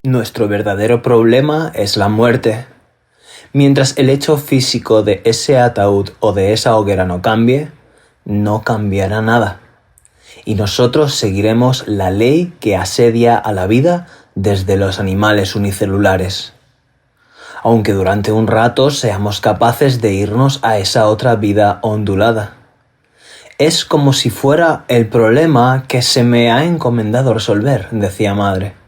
Nuestro verdadero problema es la muerte. Mientras el hecho físico de ese ataúd o de esa hoguera no cambie, no cambiará nada. Y nosotros seguiremos la ley que asedia a la vida desde los animales unicelulares. Aunque durante un rato seamos capaces de irnos a esa otra vida ondulada. Es como si fuera el problema que se me ha encomendado resolver, decía Madre.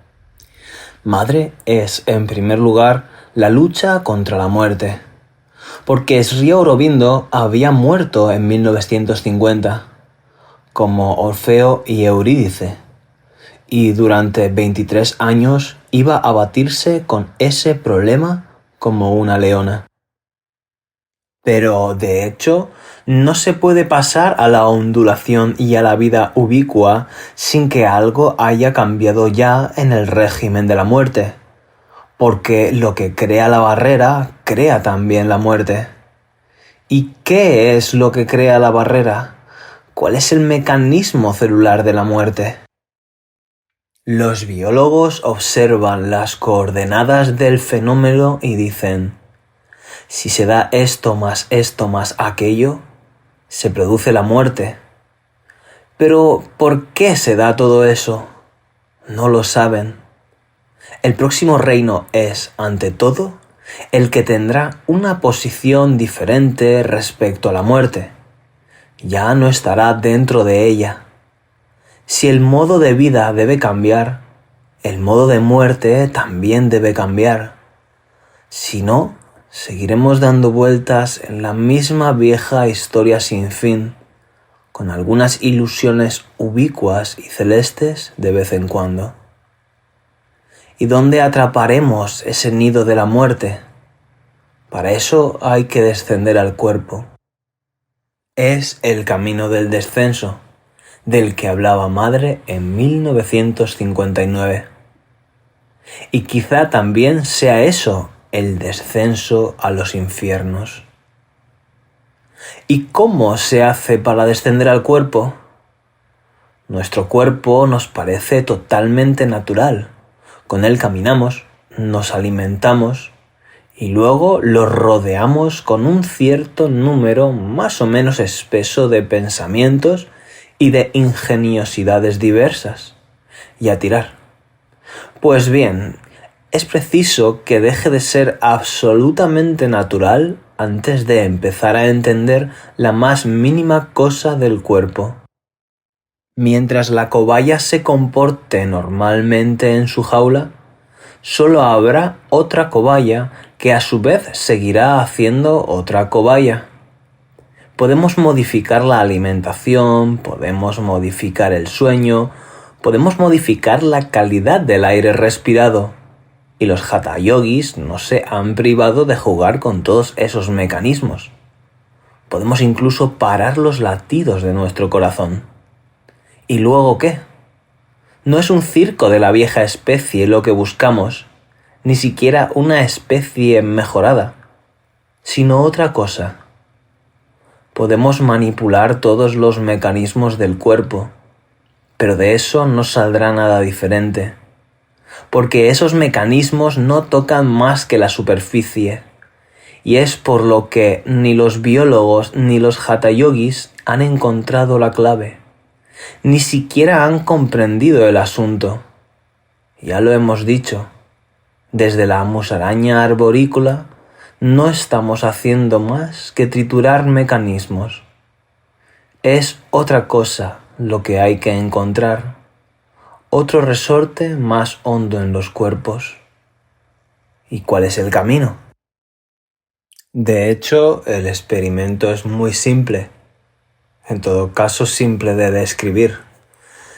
Madre es, en primer lugar, la lucha contra la muerte. Porque Sri Aurobindo había muerto en 1950, como Orfeo y Eurídice, y durante 23 años iba a batirse con ese problema como una leona. Pero, de hecho, no se puede pasar a la ondulación y a la vida ubicua sin que algo haya cambiado ya en el régimen de la muerte, porque lo que crea la barrera crea también la muerte. ¿Y qué es lo que crea la barrera? ¿Cuál es el mecanismo celular de la muerte? Los biólogos observan las coordenadas del fenómeno y dicen: si se da esto más aquello, se produce la muerte. Pero, ¿por qué se da todo eso? No lo saben. El próximo reino es, ante todo, el que tendrá una posición diferente respecto a la muerte. Ya no estará dentro de ella. Si el modo de vida debe cambiar, el modo de muerte también debe cambiar. Si no, seguiremos dando vueltas en la misma vieja historia sin fin, con algunas ilusiones ubicuas y celestes de vez en cuando. ¿Y dónde atraparemos ese nido de la muerte? Para eso hay que descender al cuerpo. Es el camino del descenso, del que hablaba Madre en 1959. Y quizá también sea eso, el descenso a los infiernos. ¿Y cómo se hace para descender al cuerpo? Nuestro cuerpo nos parece totalmente natural. Con él caminamos, nos alimentamos y luego lo rodeamos con un cierto número más o menos espeso de pensamientos y de ingeniosidades diversas. Y a tirar. Pues bien, es preciso que deje de ser absolutamente natural antes de empezar a entender la más mínima cosa del cuerpo. Mientras la cobaya se comporte normalmente en su jaula, solo habrá otra cobaya que a su vez seguirá haciendo otra cobaya. Podemos modificar la alimentación, podemos modificar el sueño, podemos modificar la calidad del aire respirado. Y los hatha yogis no se han privado de jugar con todos esos mecanismos. Podemos incluso parar los latidos de nuestro corazón. ¿Y luego qué? No es un circo de la vieja especie lo que buscamos, ni siquiera una especie mejorada, sino otra cosa. Podemos manipular todos los mecanismos del cuerpo, pero de eso no saldrá nada diferente, porque esos mecanismos no tocan más que la superficie, y es por lo que ni los biólogos ni los hatha yogis han encontrado la clave, ni siquiera han comprendido el asunto. Ya lo hemos dicho, desde la musaraña arborícola no estamos haciendo más que triturar mecanismos. Es otra cosa lo que hay que encontrar, otro resorte más hondo en los cuerpos. ¿Y cuál es el camino? De hecho, el experimento es muy simple, en todo caso simple de describir,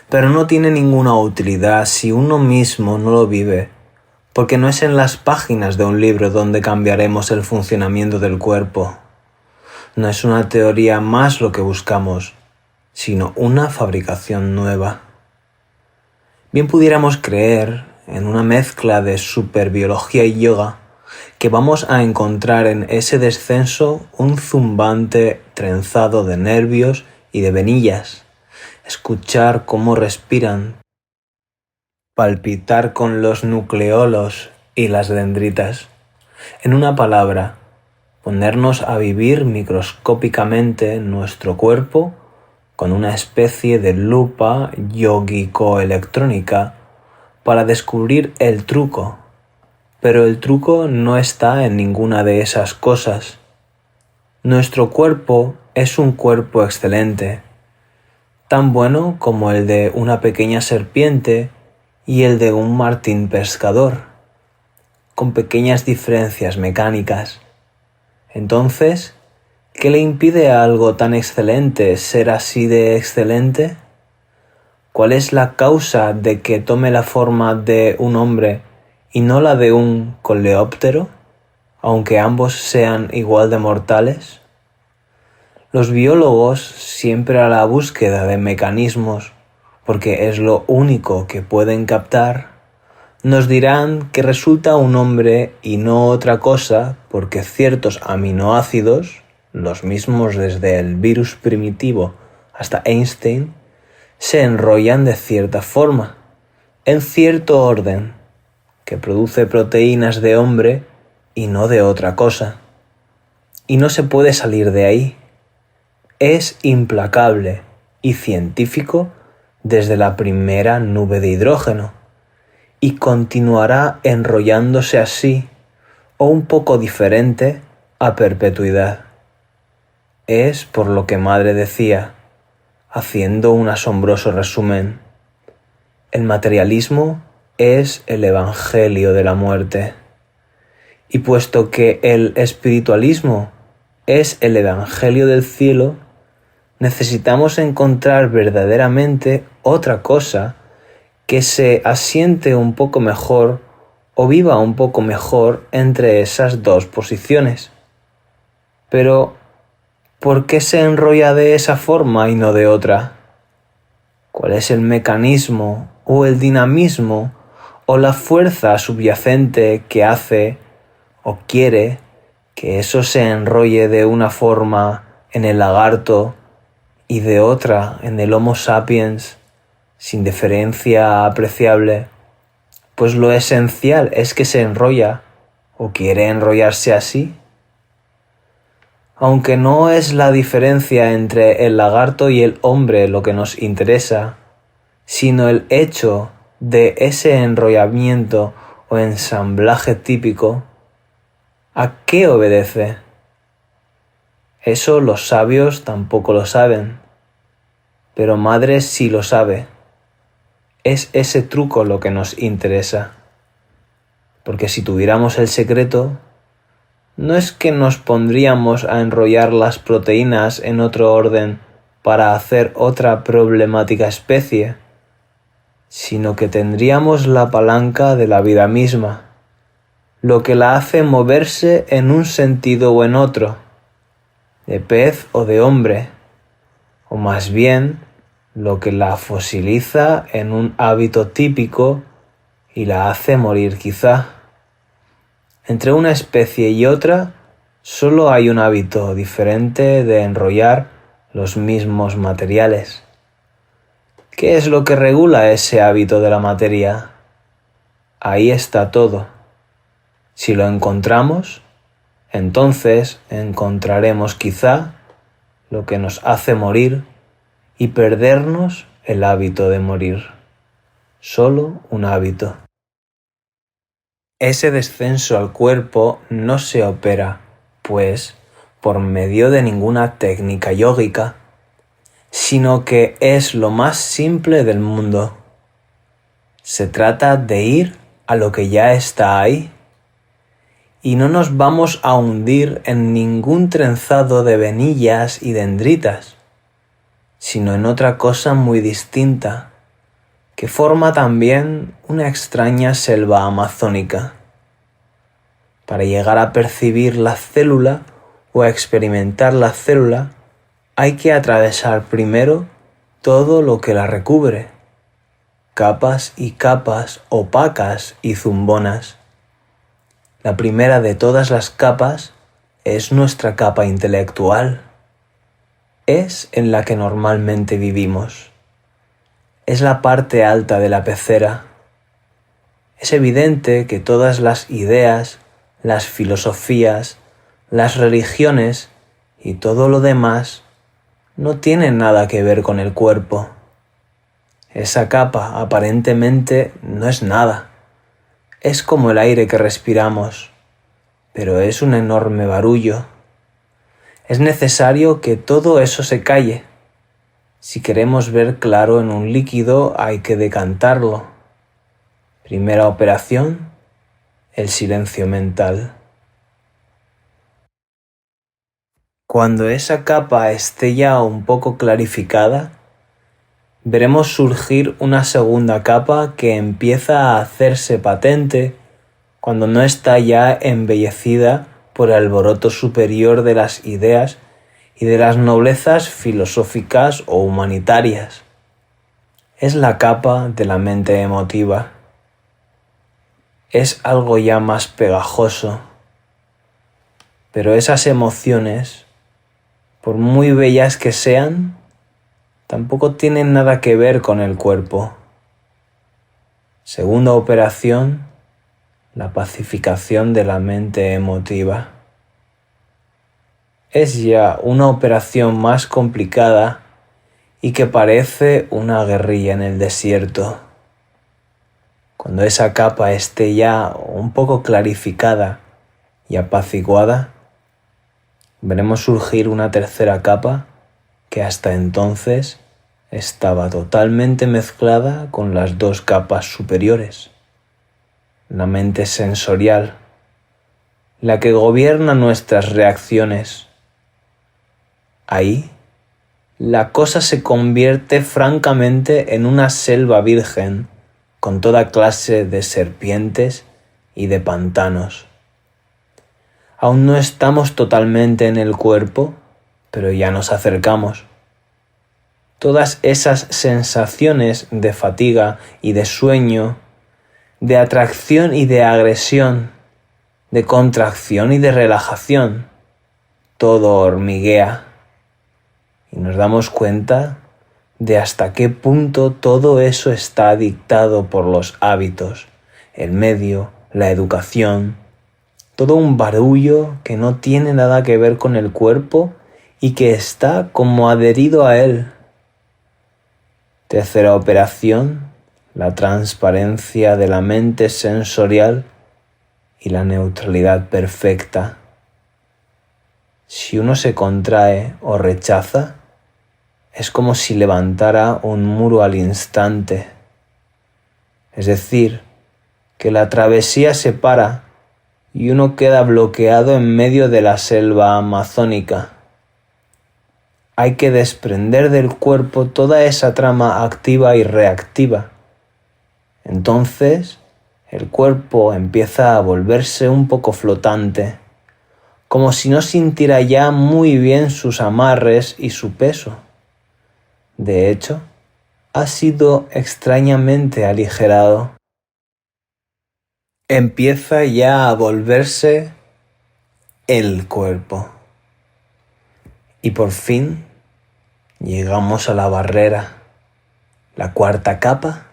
pero no tiene ninguna utilidad si uno mismo no lo vive, porque no es en las páginas de un libro donde cambiaremos el funcionamiento del cuerpo. No es una teoría más lo que buscamos, sino una fabricación nueva. Bien pudiéramos creer, en una mezcla de superbiología y yoga, que vamos a encontrar en ese descenso un zumbante trenzado de nervios y de venillas, escuchar cómo respiran, palpitar con los nucleolos y las dendritas. En una palabra, ponernos a vivir microscópicamente nuestro cuerpo con una especie de lupa yógico-electrónica para descubrir el truco. Pero el truco no está en ninguna de esas cosas. Nuestro cuerpo es un cuerpo excelente, tan bueno como el de una pequeña serpiente y el de un martín pescador, con pequeñas diferencias mecánicas. Entonces, ¿qué le impide a algo tan excelente ser así de excelente? ¿Cuál es la causa de que tome la forma de un hombre y no la de un coleóptero, aunque ambos sean igual de mortales? Los biólogos, siempre a la búsqueda de mecanismos, porque es lo único que pueden captar, nos dirán que resulta un hombre y no otra cosa porque ciertos aminoácidos, los mismos desde el virus primitivo hasta Einstein, se enrollan de cierta forma, en cierto orden, que produce proteínas de hombre y no de otra cosa. Y no se puede salir de ahí. Es implacable y científico desde la primera nube de hidrógeno, y continuará enrollándose así, o un poco diferente, a perpetuidad. Es por lo que Madre decía, haciendo un asombroso resumen: el materialismo es el evangelio de la muerte. Y puesto que el espiritualismo es el evangelio del cielo, necesitamos encontrar verdaderamente otra cosa que se asiente un poco mejor o viva un poco mejor entre esas dos posiciones. Pero, ¿por qué se enrolla de esa forma y no de otra? ¿Cuál es el mecanismo o el dinamismo o la fuerza subyacente que hace o quiere que eso se enrolle de una forma en el lagarto y de otra en el Homo sapiens, sin diferencia apreciable? Pues lo esencial es que se enrolla o quiere enrollarse así. Aunque no es la diferencia entre el lagarto y el hombre lo que nos interesa, sino el hecho de ese enrollamiento o ensamblaje típico, ¿a qué obedece? Eso los sabios tampoco lo saben, pero Madre sí lo sabe. Es ese truco lo que nos interesa, porque si tuviéramos el secreto, no es que nos pondríamos a enrollar las proteínas en otro orden para hacer otra problemática especie, sino que tendríamos la palanca de la vida misma, lo que la hace moverse en un sentido o en otro, de pez o de hombre, o más bien lo que la fosiliza en un hábito típico y la hace morir quizá. Entre una especie y otra solo hay un hábito diferente de enrollar los mismos materiales. ¿Qué es lo que regula ese hábito de la materia? Ahí está todo. Si lo encontramos, entonces encontraremos quizá lo que nos hace morir y perdernos el hábito de morir. Solo un hábito. Ese descenso al cuerpo no se opera, pues, por medio de ninguna técnica yógica, sino que es lo más simple del mundo. Se trata de ir a lo que ya está ahí, y no nos vamos a hundir en ningún trenzado de venillas y dendritas, sino en otra cosa muy distinta, que forma también una extraña selva amazónica. Para llegar a percibir la célula o a experimentar la célula, hay que atravesar primero todo lo que la recubre, capas y capas opacas y zumbonas. La primera de todas las capas es nuestra capa intelectual. Es en la que normalmente vivimos. Es la parte alta de la pecera, Es evidente que todas las ideas, las filosofías, las religiones y todo lo demás no tienen nada que ver con el cuerpo. Esa capa aparentemente no es nada. Es como el aire que respiramos, pero es un enorme barullo. Es necesario que todo eso se calle. Si queremos ver claro en un líquido hay que decantarlo. Primera operación, el silencio mental. Cuando esa capa esté ya un poco clarificada, veremos surgir una segunda capa que empieza a hacerse patente cuando no está ya embellecida por el alboroto superior de las ideas y de las noblezas filosóficas o humanitarias. Es la capa de la mente emotiva. Es algo ya más pegajoso, pero esas emociones, por muy bellas que sean, tampoco tienen nada que ver con el cuerpo. Segunda operación, la pacificación de la mente emotiva. Es ya una operación más complicada y que parece una guerrilla en el desierto. Cuando esa capa esté ya un poco clarificada y apaciguada, veremos surgir una tercera capa que hasta entonces estaba totalmente mezclada con las dos capas superiores. La mente sensorial, la que gobierna nuestras reacciones. Ahí, la cosa se convierte francamente en una selva virgen con toda clase de serpientes y de pantanos. Aún no estamos totalmente en el cuerpo, pero ya nos acercamos. Todas esas sensaciones de fatiga y de sueño, de atracción y de agresión, de contracción y de relajación, todo hormiguea. Y nos damos cuenta de hasta qué punto todo eso está dictado por los hábitos, el medio, la educación, todo un barullo que no tiene nada que ver con el cuerpo y que está como adherido a él. Tercera operación, la transparencia de la mente sensorial y la neutralidad perfecta. Si uno se contrae o rechaza, es como si levantara un muro al instante. Es decir, que la travesía se para y uno queda bloqueado en medio de la selva amazónica. Hay que desprender del cuerpo toda esa trama activa y reactiva. Entonces, el cuerpo empieza a volverse un poco flotante, como si no sintiera ya muy bien sus amarres y su peso. De hecho, ha sido extrañamente aligerado. Empieza ya a volverse el cuerpo. Y por fin llegamos a la barrera, la cuarta capa,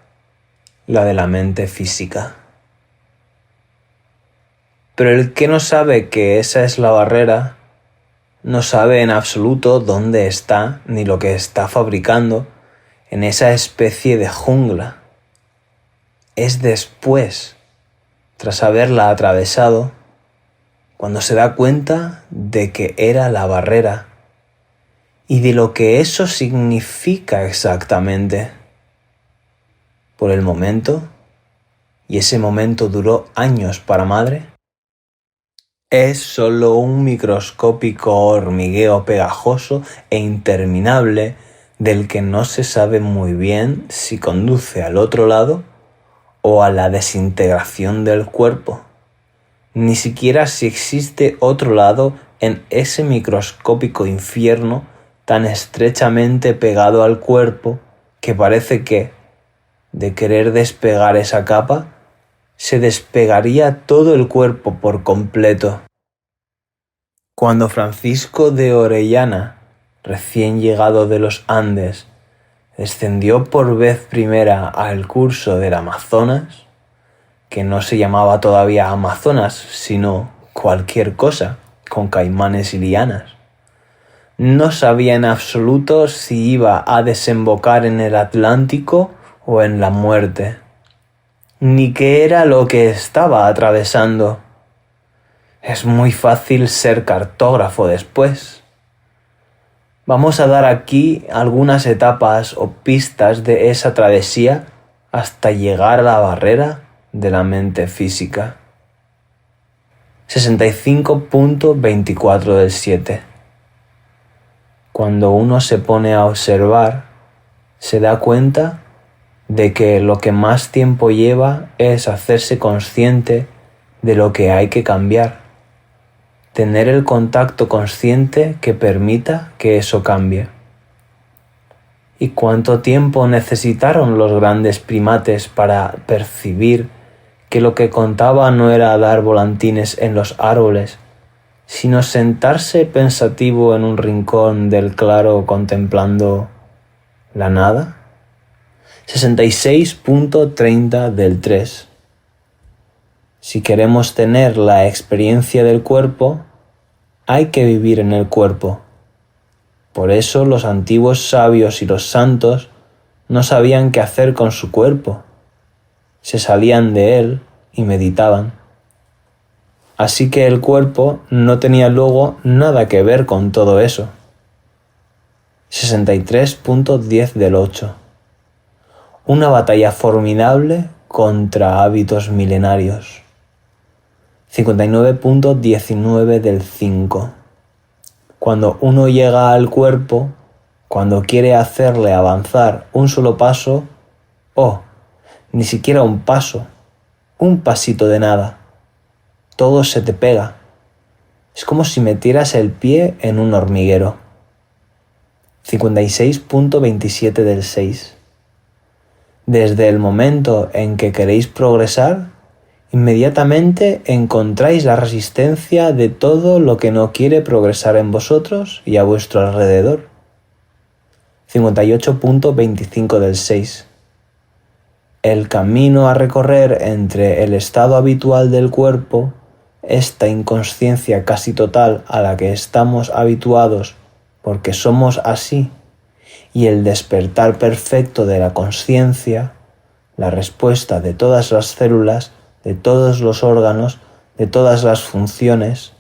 la de la mente física. Pero el que no sabe que esa es la barrera, no sabe en absoluto dónde está ni lo que está fabricando en esa especie de jungla. Es después, tras haberla atravesado, cuando se da cuenta de que era la barrera y de lo que eso significa exactamente. Por el momento, y ese momento duró años para madre, es solo un microscópico hormigueo pegajoso e interminable del que no se sabe muy bien si conduce al otro lado o a la desintegración del cuerpo. Ni siquiera si existe otro lado en ese microscópico infierno tan estrechamente pegado al cuerpo que parece que, de querer despegar esa capa, se despegaría todo el cuerpo por completo. Cuando Francisco de Orellana, recién llegado de los Andes, descendió por vez primera al curso del Amazonas, que no se llamaba todavía Amazonas, sino cualquier cosa, con caimanes y lianas. No sabía en absoluto si iba a desembocar en el Atlántico o en la muerte, ni qué era lo que estaba atravesando. Es muy fácil ser cartógrafo después. Vamos a dar aquí algunas etapas o pistas de esa travesía hasta llegar a la barrera de la mente física. 65.24 del 7. Cuando uno se pone a observar, se da cuenta de que lo que más tiempo lleva es hacerse consciente de lo que hay que cambiar, tener el contacto consciente que permita que eso cambie. ¿Y cuánto tiempo necesitaron los grandes primates para percibir que lo que contaba no era dar volantines en los árboles, sino sentarse pensativo en un rincón del claro contemplando la nada? 66.30 del 3. Si queremos tener la experiencia del cuerpo, hay que vivir en el cuerpo. Por eso los antiguos sabios y los santos no sabían qué hacer con su cuerpo. Se salían de él y meditaban. Así que el cuerpo no tenía luego nada que ver con todo eso. 63.10 del 8. Una batalla formidable contra hábitos milenarios. 59.19 del 5. Cuando uno llega al cuerpo, cuando quiere hacerle avanzar un solo paso, ni siquiera un paso, un pasito de nada, todo se te pega. Es como si metieras el pie en un hormiguero. 56.27 del 6. Desde el momento en que queréis progresar, inmediatamente encontráis la resistencia de todo lo que no quiere progresar en vosotros y a vuestro alrededor. 58.25 del 6. El camino a recorrer entre el estado habitual del cuerpo, esta inconsciencia casi total a la que estamos habituados porque somos así, y el despertar perfecto de la consciencia, la respuesta de todas las células, de todos los órganos, de todas las funciones,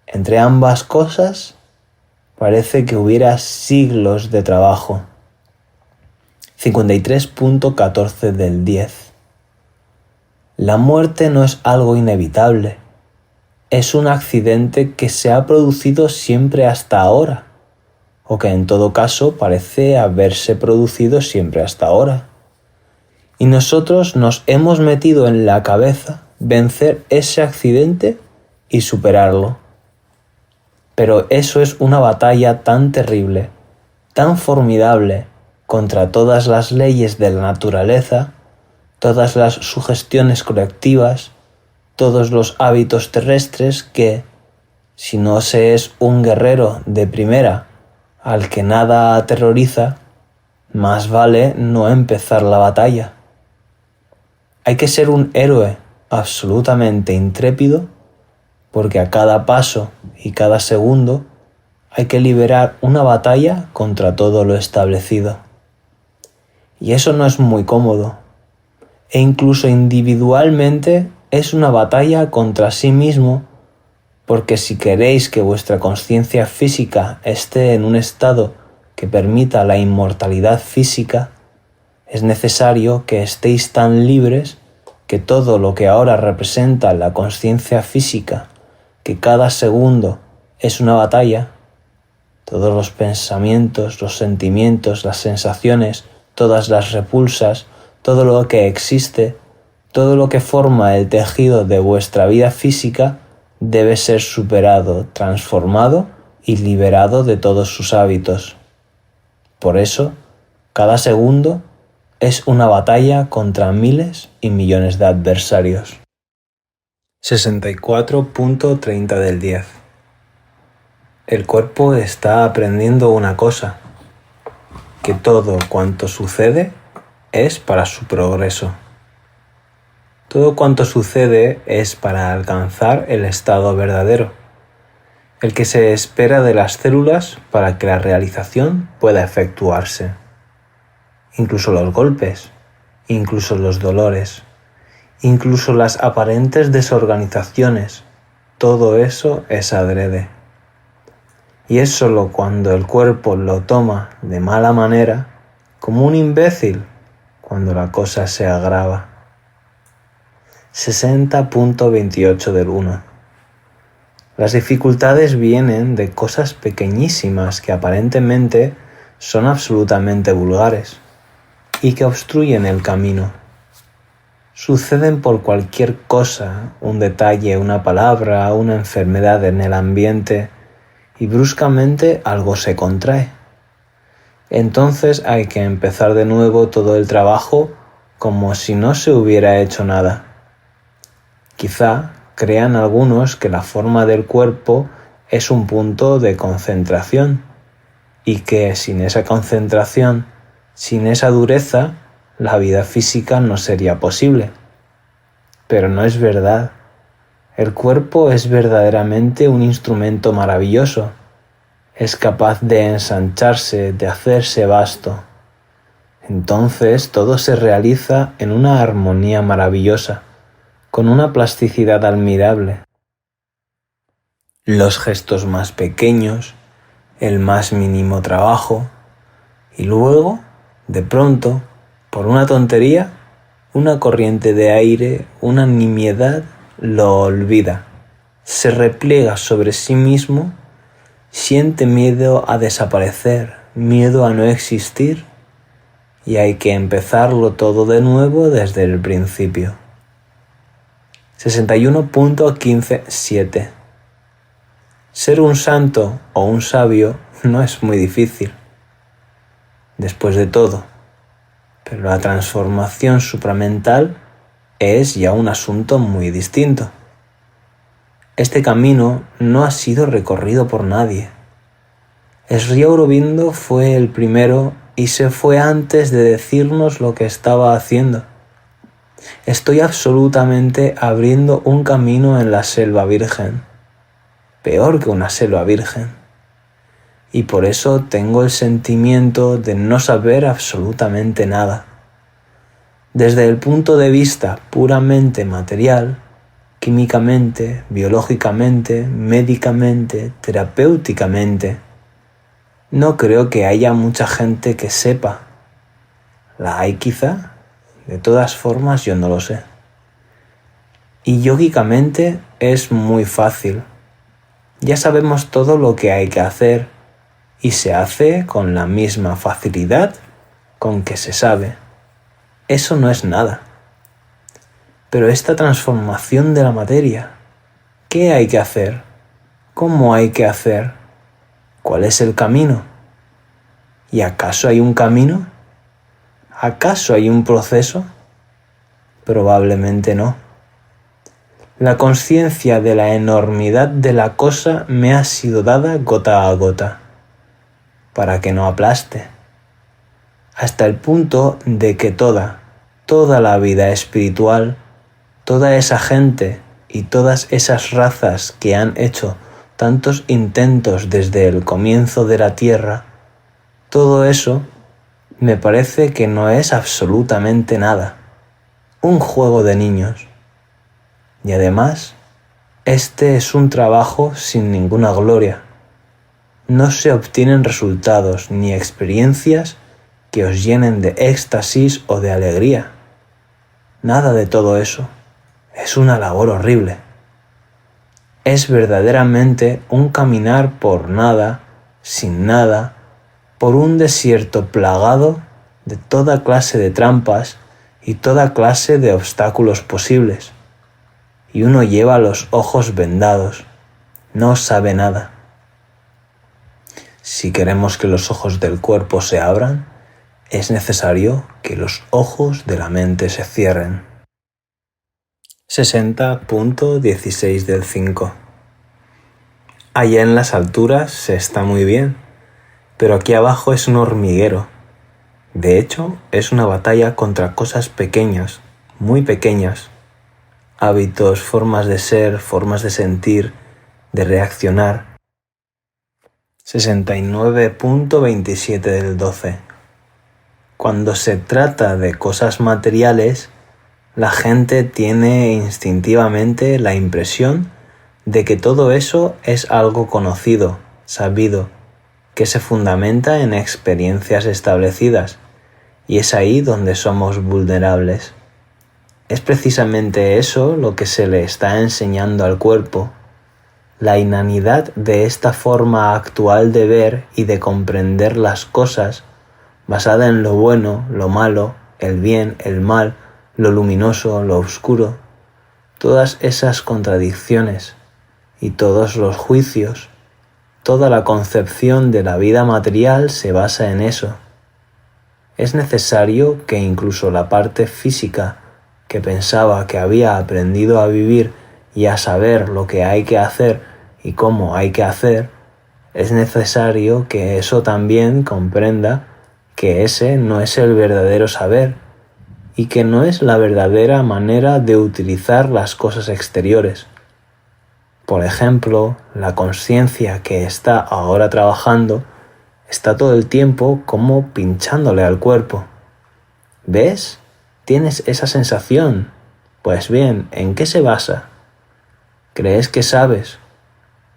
entre ambas cosas parece que hubiera siglos de trabajo. 53.14 del 10. La muerte no es algo inevitable. Es un accidente que se ha producido siempre hasta ahora, o que en todo caso parece haberse producido siempre hasta ahora. Y nosotros nos hemos metido en la cabeza vencer ese accidente y superarlo. Pero eso es una batalla tan terrible, tan formidable contra todas las leyes de la naturaleza, todas las sugestiones colectivas, todos los hábitos terrestres que, si no se es un guerrero de primera al que nada aterroriza, más vale no empezar la batalla. Hay que ser un héroe absolutamente intrépido porque a cada paso y cada segundo hay que liberar una batalla contra todo lo establecido. Y eso no es muy cómodo. E incluso individualmente es una batalla contra sí mismo, porque si queréis que vuestra conciencia física esté en un estado que permita la inmortalidad física, es necesario que estéis tan libres que todo lo que ahora representa la conciencia física, que cada segundo es una batalla, todos los pensamientos, los sentimientos, las sensaciones, todas las repulsas, todo lo que existe, todo lo que forma el tejido de vuestra vida física debe ser superado, transformado y liberado de todos sus hábitos. Por eso, cada segundo es una batalla contra miles y millones de adversarios. 64.30 del 10. El cuerpo está aprendiendo una cosa, que todo cuanto sucede es para su progreso. Todo cuanto sucede es para alcanzar el estado verdadero, el que se espera de las células para que la realización pueda efectuarse. Incluso los golpes, incluso los dolores, incluso las aparentes desorganizaciones, todo eso es adrede. Y es solo cuando el cuerpo lo toma de mala manera, como un imbécil, cuando la cosa se agrava. 60.28 del 1. Las dificultades vienen de cosas pequeñísimas que aparentemente son absolutamente vulgares y que obstruyen el camino. Suceden por cualquier cosa, un detalle, una palabra, una enfermedad en el ambiente, y bruscamente algo se contrae. Entonces hay que empezar de nuevo todo el trabajo como si no se hubiera hecho nada. Quizá crean algunos que la forma del cuerpo es un punto de concentración y que sin esa concentración, sin esa dureza, la vida física no sería posible. Pero no es verdad. El cuerpo es verdaderamente un instrumento maravilloso. Es capaz de ensancharse, de hacerse vasto. Entonces todo se realiza en una armonía maravillosa, con una plasticidad admirable. Los gestos más pequeños, el más mínimo trabajo, y luego, de pronto, por una tontería, una corriente de aire, una nimiedad, lo olvida, se repliega sobre sí mismo, siente miedo a desaparecer, miedo a no existir, y hay que empezarlo todo de nuevo desde el principio. 61.15.7. Ser un santo o un sabio no es muy difícil, después de todo, pero la transformación supramental es ya un asunto muy distinto. Este camino no ha sido recorrido por nadie. Sri Aurobindo fue el primero y se fue antes de decirnos lo que estaba haciendo. Estoy absolutamente abriendo un camino en la selva virgen, peor que una selva virgen, y por eso tengo el sentimiento de no saber absolutamente nada. Desde el punto de vista puramente material, químicamente, biológicamente, médicamente, terapéuticamente, no creo que haya mucha gente que sepa. ¿La hay quizá? De todas formas, yo no lo sé. Y yógicamente es muy fácil. Ya sabemos todo lo que hay que hacer y se hace con la misma facilidad con que se sabe. Eso no es nada. Pero esta transformación de la materia, ¿qué hay que hacer? ¿Cómo hay que hacer? ¿Cuál es el camino? ¿Y acaso hay un camino? ¿Acaso hay un proceso? Probablemente no. La conciencia de la enormidad de la cosa me ha sido dada gota a gota, para que no aplaste, hasta el punto de que toda la vida espiritual, toda esa gente y todas esas razas que han hecho tantos intentos desde el comienzo de la Tierra, todo eso me parece que no es absolutamente nada, un juego de niños. Y además, este es un trabajo sin ninguna gloria. No se obtienen resultados ni experiencias que os llenen de éxtasis o de alegría. Nada de todo eso. Es una labor horrible. Es verdaderamente un caminar por nada, sin nada, por un desierto plagado de toda clase de trampas y toda clase de obstáculos posibles. Y uno lleva los ojos vendados, no sabe nada. Si queremos que los ojos del cuerpo se abran, es necesario que los ojos de la mente se cierren. 60.16 del 5. Allá en las alturas se está muy bien, pero aquí abajo es un hormiguero. De hecho, es una batalla contra cosas pequeñas, muy pequeñas, hábitos, formas de ser, formas de sentir, de reaccionar. 69.27 del 12. Cuando se trata de cosas materiales, la gente tiene instintivamente la impresión de que todo eso es algo conocido, sabido, que se fundamenta en experiencias establecidas, y es ahí donde somos vulnerables. Es precisamente eso lo que se le está enseñando al cuerpo, la inanidad de esta forma actual de ver y de comprender las cosas, basada en lo bueno, lo malo, el bien, el mal, lo luminoso, lo oscuro, todas esas contradicciones y todos los juicios, toda la concepción de la vida material se basa en eso. Es necesario que incluso la parte física que pensaba que había aprendido a vivir y a saber lo que hay que hacer y cómo hay que hacer, es necesario que eso también comprenda que ese no es el verdadero saber y que no es la verdadera manera de utilizar las cosas exteriores. Por ejemplo, la conciencia que está ahora trabajando está todo el tiempo como pinchándole al cuerpo. ¿Ves? ¿Tienes esa sensación? Pues bien, ¿en qué se basa? ¿Crees que sabes?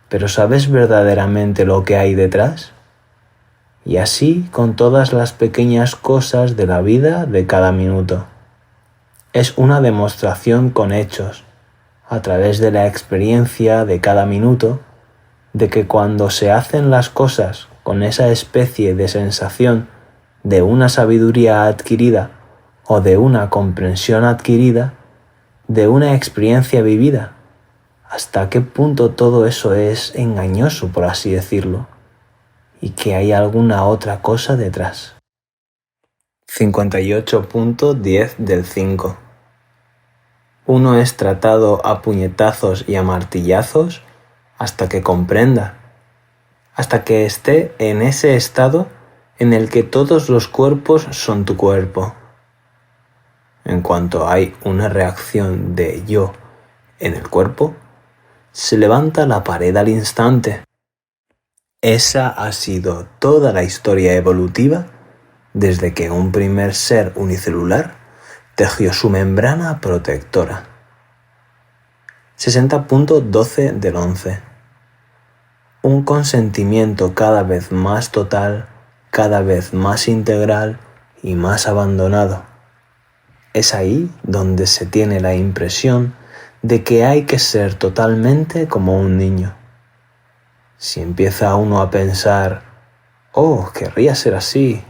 ¿Pero sabes verdaderamente lo que hay detrás? Y así con todas las pequeñas cosas de la vida de cada minuto. Es una demostración con hechos, a través de la experiencia de cada minuto, de que cuando se hacen las cosas con esa especie de sensación de una sabiduría adquirida o de una comprensión adquirida, de una experiencia vivida, hasta qué punto todo eso es engañoso, por así decirlo, y que hay alguna otra cosa detrás. 58.10 del 5. Uno es tratado a puñetazos y a martillazos hasta que comprenda, hasta que esté en ese estado en el que todos los cuerpos son tu cuerpo. En cuanto hay una reacción de yo en el cuerpo, se levanta la pared al instante. Esa ha sido toda la historia evolutiva desde que un primer ser unicelular tejió su membrana protectora. 60.12 del 11. Un consentimiento cada vez más total, cada vez más integral y más abandonado. Es ahí donde se tiene la impresión de que hay que ser totalmente como un niño. Si empieza uno a pensar, oh, querría ser así,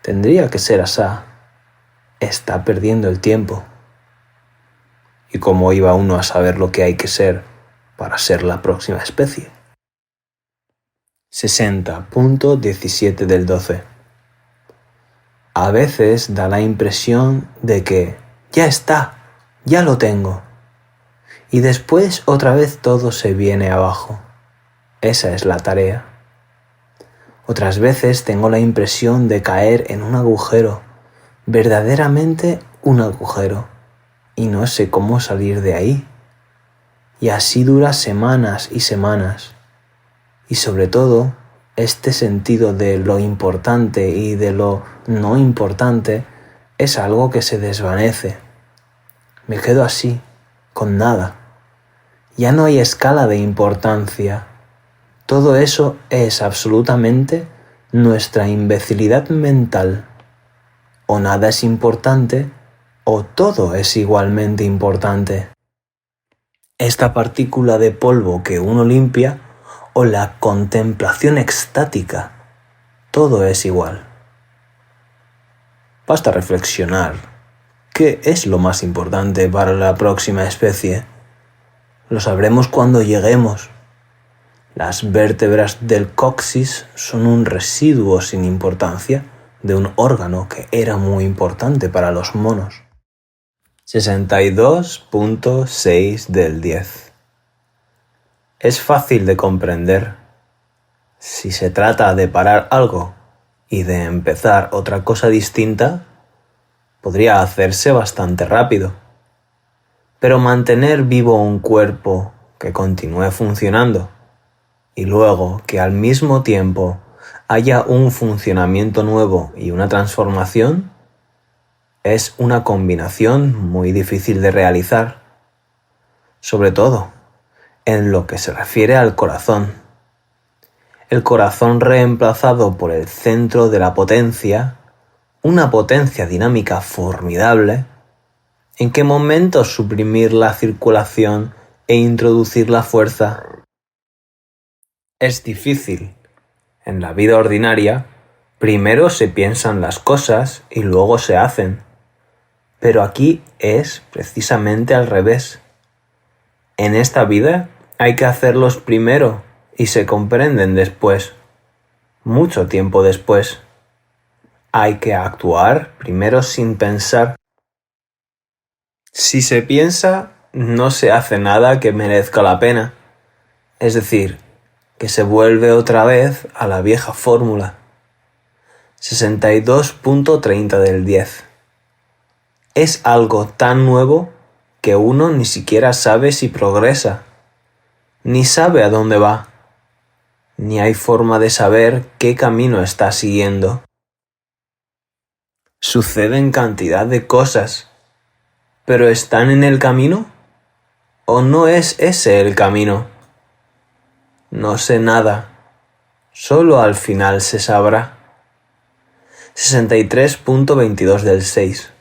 tendría que ser asá, está perdiendo el tiempo. ¿Y cómo iba uno a saber lo que hay que ser para ser la próxima especie? 60.17 del 12. A veces da la impresión de que ya está, ya lo tengo. Y después otra vez todo se viene abajo. Esa es la tarea. Otras veces tengo la impresión de caer en un agujero, verdaderamente un agujero, y no sé cómo salir de ahí. Y así dura semanas y semanas. Y sobre todo, este sentido de lo importante y de lo no importante es algo que se desvanece. Me quedo así, con nada. Ya no hay escala de importancia. Todo eso es absolutamente nuestra imbecilidad mental. O nada es importante, o todo es igualmente importante. Esta partícula de polvo que uno limpia, o la contemplación extática, todo es igual. Basta reflexionar. ¿Qué es lo más importante para la próxima especie? Lo sabremos cuando lleguemos. Las vértebras del coxis son un residuo sin importancia de un órgano que era muy importante para los monos. 62.6 del 10. Es fácil de comprender. Si se trata de parar algo y de empezar otra cosa distinta, podría hacerse bastante rápido. Pero mantener vivo un cuerpo que continúe funcionando y luego que al mismo tiempo haya un funcionamiento nuevo y una transformación es una combinación muy difícil de realizar, sobre todo en lo que se refiere al corazón. El corazón reemplazado por el centro de la potencia, una potencia dinámica formidable. ¿En qué momento suprimir la circulación e introducir la fuerza? Es difícil. En la vida ordinaria, primero se piensan las cosas y luego se hacen. Pero aquí es precisamente al revés. En esta vida hay que hacerlos primero y se comprenden después, mucho tiempo después. Hay que actuar primero sin pensar. Si se piensa, no se hace nada que merezca la pena. Es decir, que se vuelve otra vez a la vieja fórmula. 62.30 del 10. Es algo tan nuevo que uno ni siquiera sabe si progresa, ni sabe a dónde va, ni hay forma de saber qué camino está siguiendo. Suceden cantidad de cosas, pero ¿están en el camino? ¿O no es ese el camino? No sé nada, solo al final se sabrá. 63.22 del 6.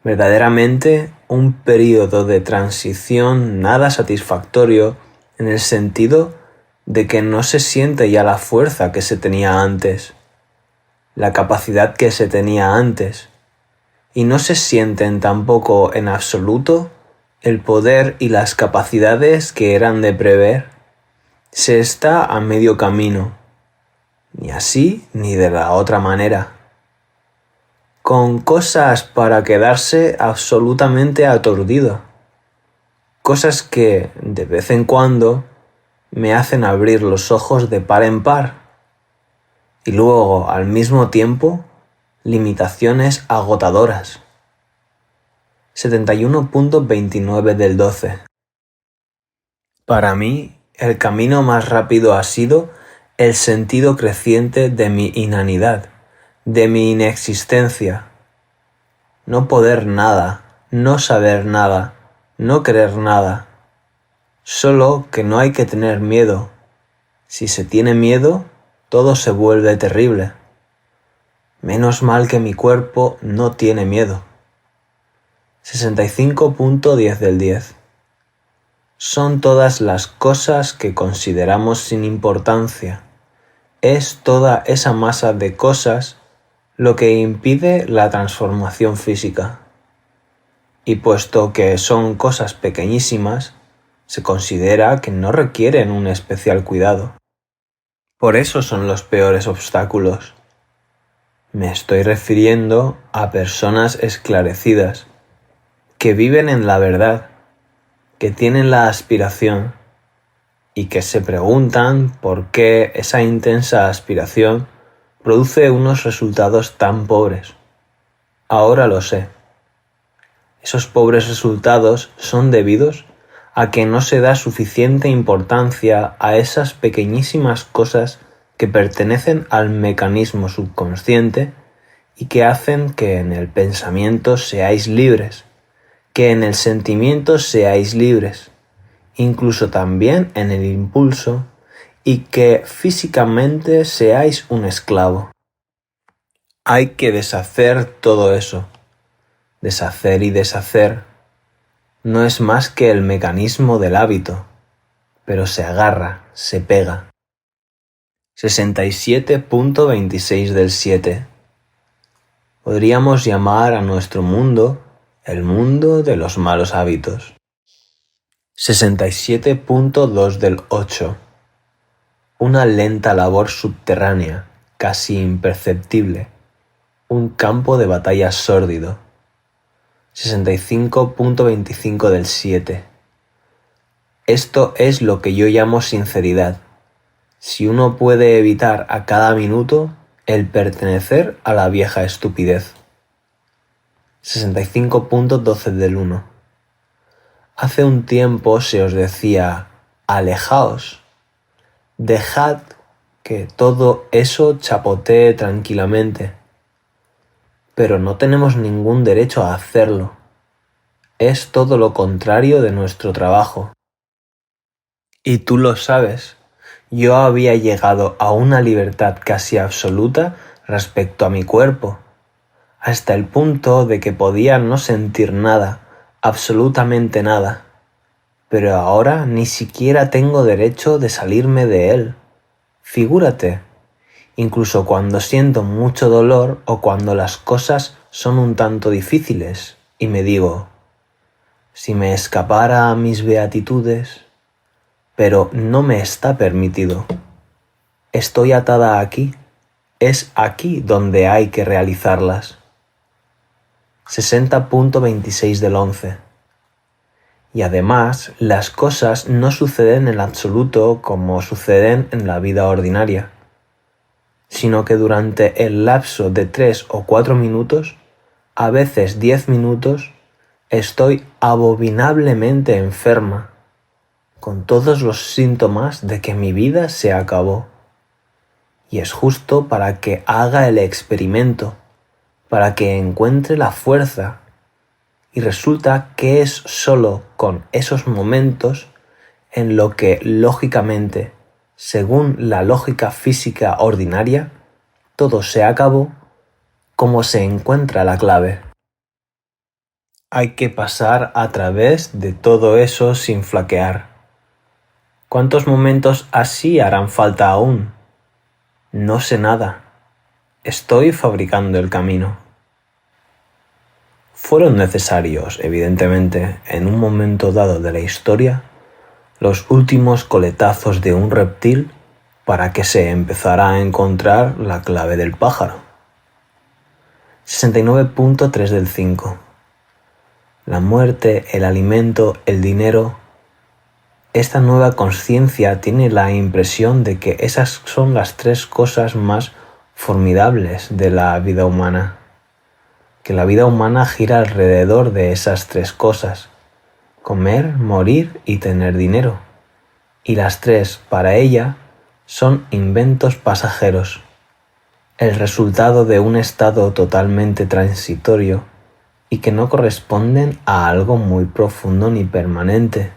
Verdaderamente un periodo de transición nada satisfactorio en el sentido de que no se siente ya la fuerza que se tenía antes, la capacidad que se tenía antes, y no se sienten tampoco en absoluto el poder y las capacidades que eran de prever. Se está a medio camino, ni así ni de la otra manera, con cosas para quedarse absolutamente aturdido, cosas que, de vez en cuando, me hacen abrir los ojos de par en par, y luego, al mismo tiempo, limitaciones agotadoras. 71.29 del 12. Para mí, el camino más rápido ha sido el sentido creciente de mi inanidad, de mi inexistencia. No poder nada, no saber nada, no querer nada. Solo que no hay que tener miedo. Si se tiene miedo, todo se vuelve terrible. Menos mal que mi cuerpo no tiene miedo. 65.10 del 10. Son todas las cosas que consideramos sin importancia. Es toda esa masa de cosas lo que impide la transformación física. Y puesto que son cosas pequeñísimas, se considera que no requieren un especial cuidado. Por eso son los peores obstáculos. Me estoy refiriendo a personas esclarecidas, que viven en la verdad, que tienen la aspiración y que se preguntan por qué esa intensa aspiración produce unos resultados tan pobres. Ahora lo sé. Esos pobres resultados son debidos a que no se da suficiente importancia a esas pequeñísimas cosas que pertenecen al mecanismo subconsciente y que hacen que en el pensamiento seáis libres, que en el sentimiento seáis libres, incluso también en el impulso, y que físicamente seáis un esclavo. Hay que deshacer todo eso. Deshacer y deshacer no es más que el mecanismo del hábito, pero se agarra, se pega. 67.26 del 7. Podríamos llamar a nuestro mundo el mundo de los malos hábitos. 67.2 del 8. Una lenta labor subterránea, casi imperceptible. Un campo de batalla sórdido. 65.25 del 7. Esto es lo que yo llamo sinceridad. Si uno puede evitar a cada minuto el pertenecer a la vieja estupidez. 65.12 del 1. Hace un tiempo se os decía, alejaos, dejad que todo eso chapotee tranquilamente, pero no tenemos ningún derecho a hacerlo. Es todo lo contrario de nuestro trabajo. Y tú lo sabes, yo había llegado a una libertad casi absoluta respecto a mi cuerpo, hasta el punto de que podía no sentir nada, absolutamente nada, pero ahora ni siquiera tengo derecho de salirme de él. Figúrate, incluso cuando siento mucho dolor o cuando las cosas son un tanto difíciles, y me digo, si me escapara a mis beatitudes, pero no me está permitido. Estoy atada aquí, es aquí donde hay que realizarlas. 60.26 del 11. Y además, las cosas no suceden en absoluto como suceden en la vida ordinaria, sino que durante el lapso de 3 o 4 minutos, a veces 10 minutos, estoy abominablemente enferma, con todos los síntomas de que mi vida se acabó. Y es justo para que haga el experimento, para que encuentre la fuerza. Y resulta que es solo con esos momentos en lo que lógicamente, según la lógica física ordinaria, todo se acabó, como se encuentra la clave. Hay que pasar a través de todo eso sin flaquear. ¿Cuántos momentos así harán falta aún? No sé nada. Estoy fabricando el camino. Fueron necesarios, evidentemente, en un momento dado de la historia, los últimos coletazos de un reptil para que se empezara a encontrar la clave del pájaro. 69.3 del 5. La muerte, el alimento, el dinero. Esta nueva conciencia tiene la impresión de que esas son las 3 cosas más formidables de la vida humana, que la vida humana gira alrededor de esas 3 cosas: comer, morir y tener dinero, y las 3 para ella son inventos pasajeros, el resultado de un estado totalmente transitorio y que no corresponden a algo muy profundo ni permanente.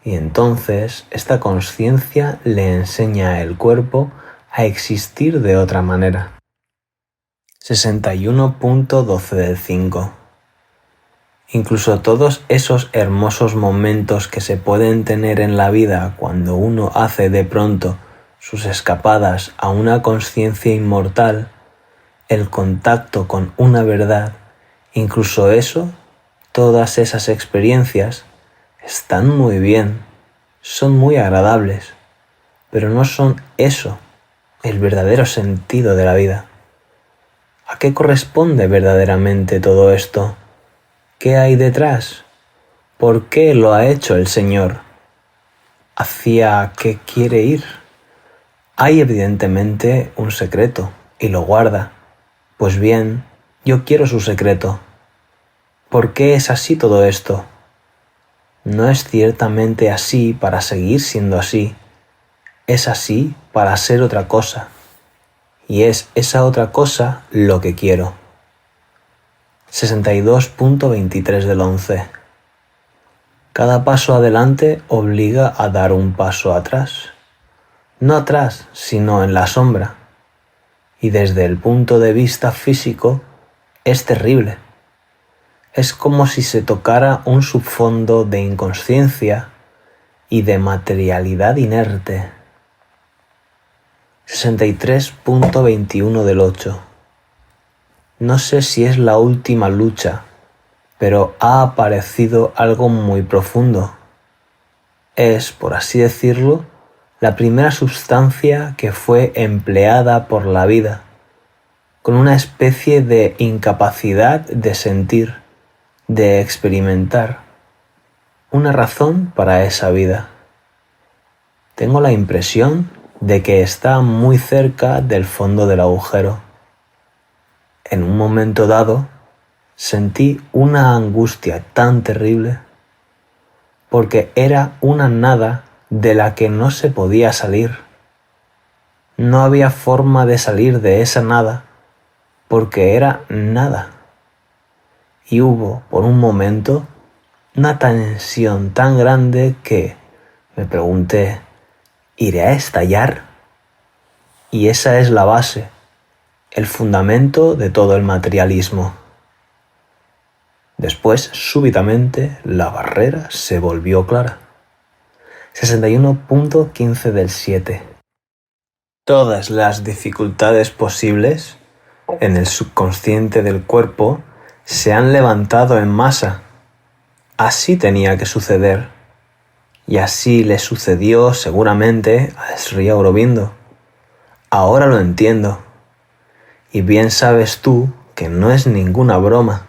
Y entonces esta conciencia le enseña al cuerpo a existir de otra manera. 61.12 del 5. Incluso todos esos hermosos momentos que se pueden tener en la vida cuando uno hace de pronto sus escapadas a una conciencia inmortal, el contacto con una verdad, incluso eso, todas esas experiencias, están muy bien, son muy agradables, pero no son eso, el verdadero sentido de la vida. ¿A qué corresponde verdaderamente todo esto? ¿Qué hay detrás? ¿Por qué lo ha hecho el Señor? ¿Hacia qué quiere ir? Hay evidentemente un secreto, y lo guarda. Pues bien, yo quiero su secreto. ¿Por qué es así todo esto? No es ciertamente así para seguir siendo así. Es así para ser otra cosa. Y es esa otra cosa lo que quiero. 62.23 del 11. Cada paso adelante obliga a dar un paso atrás. No atrás, sino en la sombra. Y desde el punto de vista físico es terrible. Es como si se tocara un subfondo de inconsciencia y de materialidad inerte. 63.21 del 8. No sé si es la última lucha, pero ha aparecido algo muy profundo. Es, por así decirlo, la primera sustancia que fue empleada por la vida, con una especie de incapacidad de sentir, de experimentar, una razón para esa vida. Tengo la impresión de que está muy cerca del fondo del agujero. En un momento dado, sentí una angustia tan terrible. porque era una nada de la que no se podía salir. No había forma de salir de esa nada, porque era nada. Y hubo, por un momento, una tensión tan grande que me pregunté, ¿iré a estallar? Y esa es la base, el fundamento de todo el materialismo. Después, súbitamente, la barrera se volvió clara. 61.15 del 7. Todas las dificultades posibles en el subconsciente del cuerpo se han levantado en masa. Así tenía que suceder. Y así le sucedió seguramente a Sri Aurobindo. Ahora lo entiendo. Y bien sabes tú que no es ninguna broma.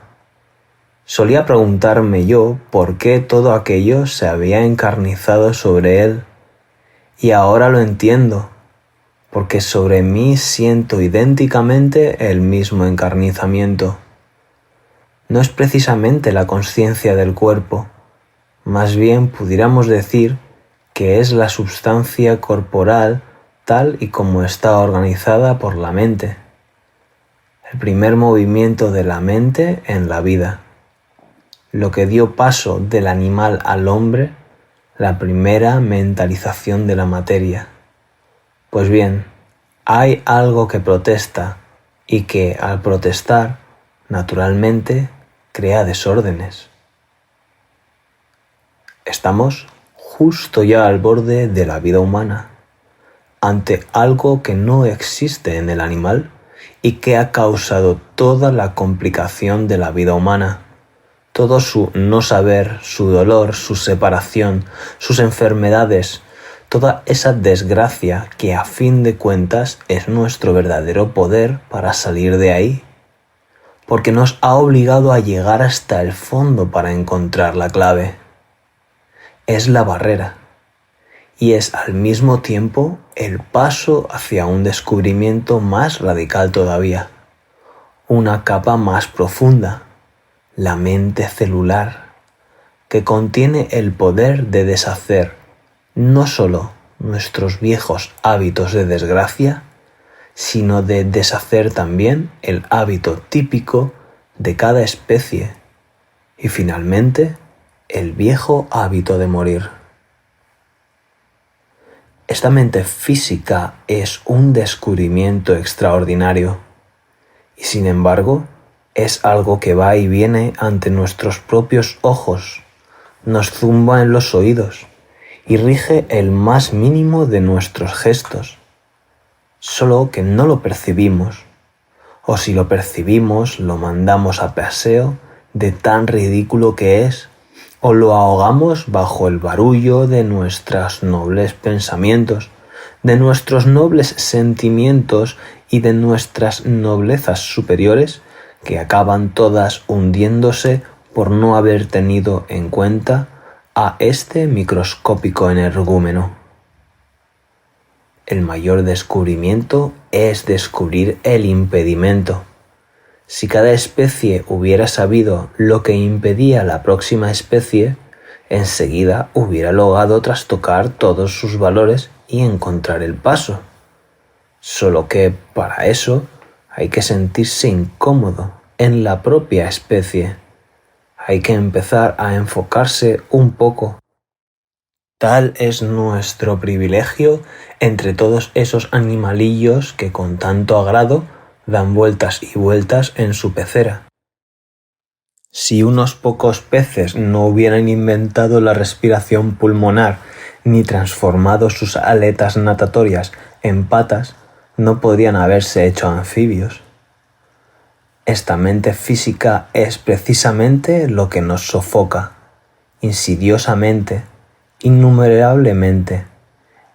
Solía preguntarme yo por qué todo aquello se había encarnizado sobre él. Y ahora lo entiendo, porque sobre mí siento idénticamente el mismo encarnizamiento. No es precisamente la conciencia del cuerpo, más bien pudiéramos decir que es la substancia corporal tal y como está organizada por la mente. El primer movimiento de la mente en la vida. Lo que dio paso del animal al hombre, la primera mentalización de la materia. Pues bien, hay algo que protesta y que, al protestar, naturalmente, crea desórdenes. Estamos justo ya al borde de la vida humana, ante algo que no existe en el animal y que ha causado toda la complicación de la vida humana. Todo su no saber, su dolor, su separación, sus enfermedades, toda esa desgracia que a fin de cuentas es nuestro verdadero poder para salir de ahí, porque nos ha obligado a llegar hasta el fondo para encontrar la clave. Es la barrera y es al mismo tiempo el paso hacia un descubrimiento más radical todavía, una capa más profunda. La mente celular, que contiene el poder de deshacer no solo nuestros viejos hábitos de desgracia, sino de deshacer también el hábito típico de cada especie y finalmente el viejo hábito de morir. Esta mente física es un descubrimiento extraordinario y sin embargo es algo que va y viene ante nuestros propios ojos, nos zumba en los oídos y rige el más mínimo de nuestros gestos, solo que no lo percibimos, o si lo percibimos lo mandamos a paseo de tan ridículo que es, o lo ahogamos bajo el barullo de nuestros nobles pensamientos, de nuestros nobles sentimientos y de nuestras noblezas superiores, que acaban todas hundiéndose por no haber tenido en cuenta a este microscópico energúmeno. El mayor descubrimiento es descubrir el impedimento. Si cada especie hubiera sabido lo que impedía la próxima especie, enseguida hubiera logrado trastocar todos sus valores y encontrar el paso. Solo que para eso hay que sentirse incómodo en la propia especie. Hay que empezar a enfocarse un poco. Tal es nuestro privilegio entre todos esos animalillos que con tanto agrado dan vueltas y vueltas en su pecera. Si unos pocos peces no hubieran inventado la respiración pulmonar ni transformado sus aletas natatorias en patas, no podrían haberse hecho anfibios. Esta mente física es precisamente lo que nos sofoca, insidiosamente, innumerablemente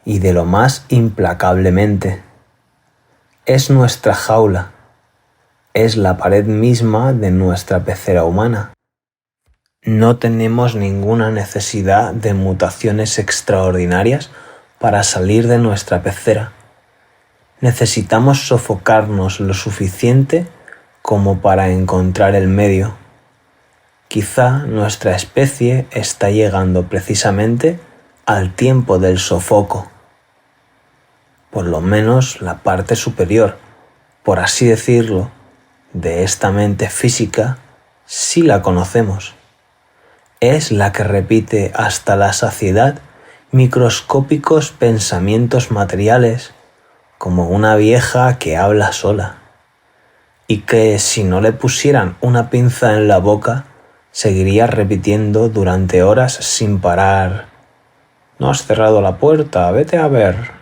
y de lo más implacablemente. Es nuestra jaula, es la pared misma de nuestra pecera humana. No tenemos ninguna necesidad de mutaciones extraordinarias para salir de nuestra pecera. Necesitamos sofocarnos lo suficiente como para encontrar el medio. Quizá nuestra especie está llegando precisamente al tiempo del sofoco. Por lo menos la parte superior, por así decirlo, de esta mente física, sí la conocemos. Es la que repite hasta la saciedad microscópicos pensamientos materiales, como una vieja que habla sola, y que si no le pusieran una pinza en la boca, seguiría repitiendo durante horas sin parar. «No has cerrado la puerta, vete a ver»,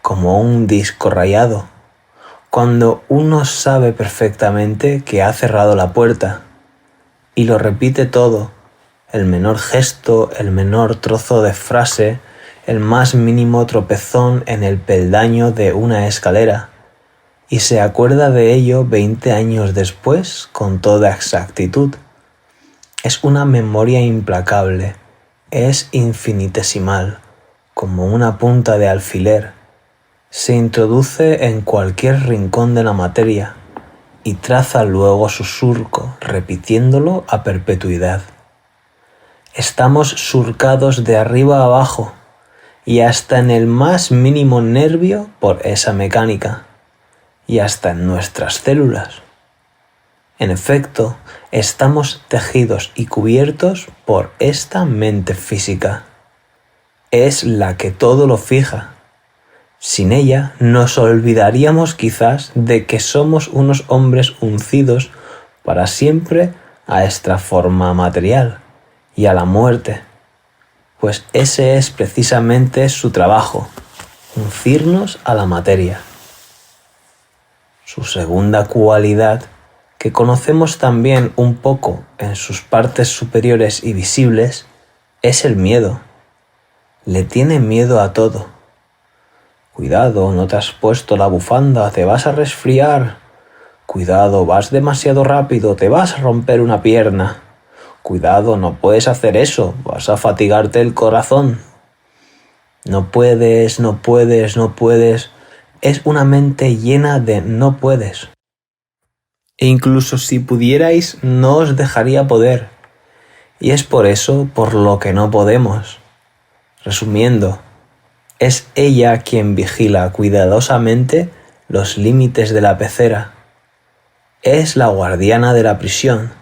como un disco rayado, cuando uno sabe perfectamente que ha cerrado la puerta, y lo repite todo, el menor gesto, el menor trozo de frase, el más mínimo tropezón en el peldaño de una escalera, y se acuerda de ello 20 años después con toda exactitud. Es una memoria implacable, es infinitesimal, como una punta de alfiler. Se introduce en cualquier rincón de la materia y traza luego su surco, repitiéndolo a perpetuidad. Estamos surcados de arriba a abajo y hasta en el más mínimo nervio por esa mecánica, y hasta en nuestras células. En efecto, estamos tejidos y cubiertos por esta mente física. Es la que todo lo fija. Sin ella nos olvidaríamos quizás de que somos unos hombres uncidos para siempre a esta forma material y a la muerte, pues ese es precisamente su trabajo, uncirnos a la materia. Su segunda cualidad, que conocemos también un poco en sus partes superiores y visibles, es el miedo. Le tiene miedo a todo. «Cuidado, no te has puesto la bufanda, te vas a resfriar. Cuidado, vas demasiado rápido, te vas a romper una pierna. Cuidado, no puedes hacer eso, vas a fatigarte el corazón. No puedes, no puedes, no puedes». Es una mente llena de no puedes. E incluso si pudierais, no os dejaría poder. Y es por eso por lo que no podemos. Resumiendo, es ella quien vigila cuidadosamente los límites de la pecera. Es la guardiana de la prisión.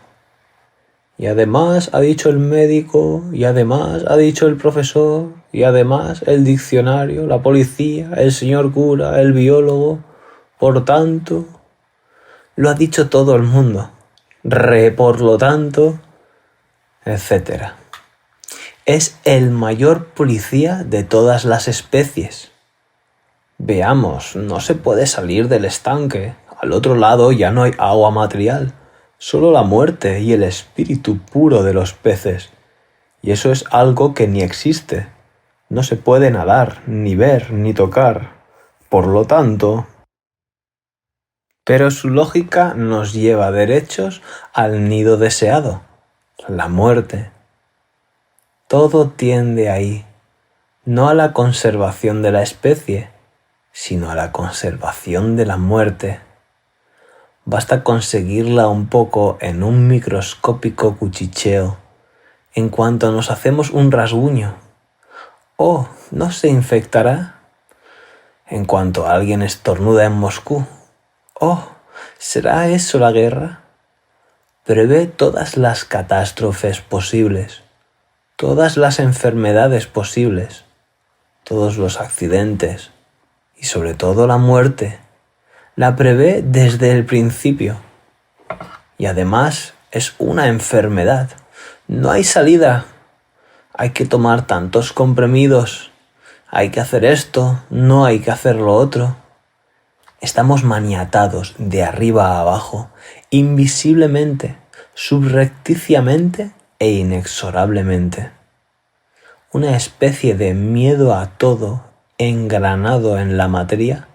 Y además ha dicho el médico, y además ha dicho el profesor, y además el diccionario, la policía, el señor cura, el biólogo. Por tanto, lo ha dicho todo el mundo. Por lo tanto, etc. Es el mayor policía de todas las especies. Veamos, no se puede salir del estanque. Al otro lado ya no hay agua material, solo la muerte y el espíritu puro de los peces. Y eso es algo que ni existe. No se puede nadar, ni ver, ni tocar. Por lo tanto... Pero su lógica nos lleva derechos al nido deseado, la muerte. Todo tiende ahí, no a la conservación de la especie, sino a la conservación de la muerte. Basta conseguirla un poco en un microscópico cuchicheo, en cuanto nos hacemos un rasguño. «Oh, ¿no se infectará?» En cuanto alguien estornuda en Moscú. «Oh, ¿será eso la guerra?» Prevé todas las catástrofes posibles, todas las enfermedades posibles, todos los accidentes y sobre todo la muerte. La prevé desde el principio. Y además es una enfermedad. No hay salida. Hay que tomar tantos comprimidos. Hay que hacer esto, no hay que hacer lo otro. Estamos maniatados de arriba a abajo, invisiblemente, subrepticiamente e inexorablemente. Una especie de miedo a todo engranado en la materia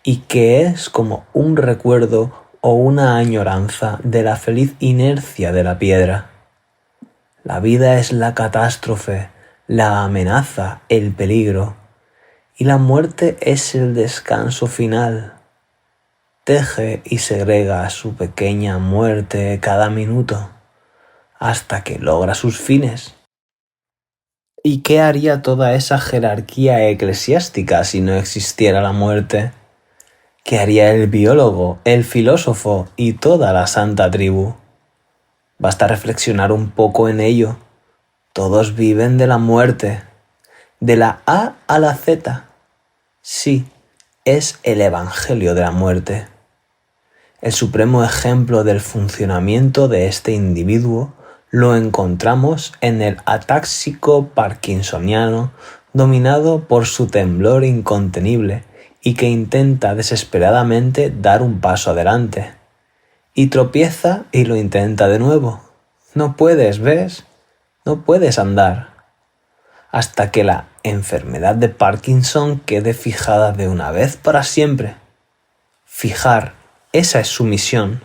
y que es como un recuerdo o una añoranza de la feliz inercia de la piedra. La vida es la catástrofe, la amenaza, el peligro, y la muerte es el descanso final. Teje y segrega su pequeña muerte cada minuto, hasta que logra sus fines. ¿Y qué haría toda esa jerarquía eclesiástica si no existiera la muerte? ¿Qué haría el biólogo, el filósofo y toda la santa tribu? Basta reflexionar un poco en ello. Todos viven de la muerte, de la A a la Z. Sí, es el evangelio de la muerte. El supremo ejemplo del funcionamiento de este individuo lo encontramos en el atáxico parkinsoniano dominado por su temblor incontenible y que intenta desesperadamente dar un paso adelante. Y tropieza y lo intenta de nuevo. No puedes, ¿ves? No puedes andar. Hasta que la enfermedad de Parkinson quede fijada de una vez para siempre. Fijar, esa es su misión.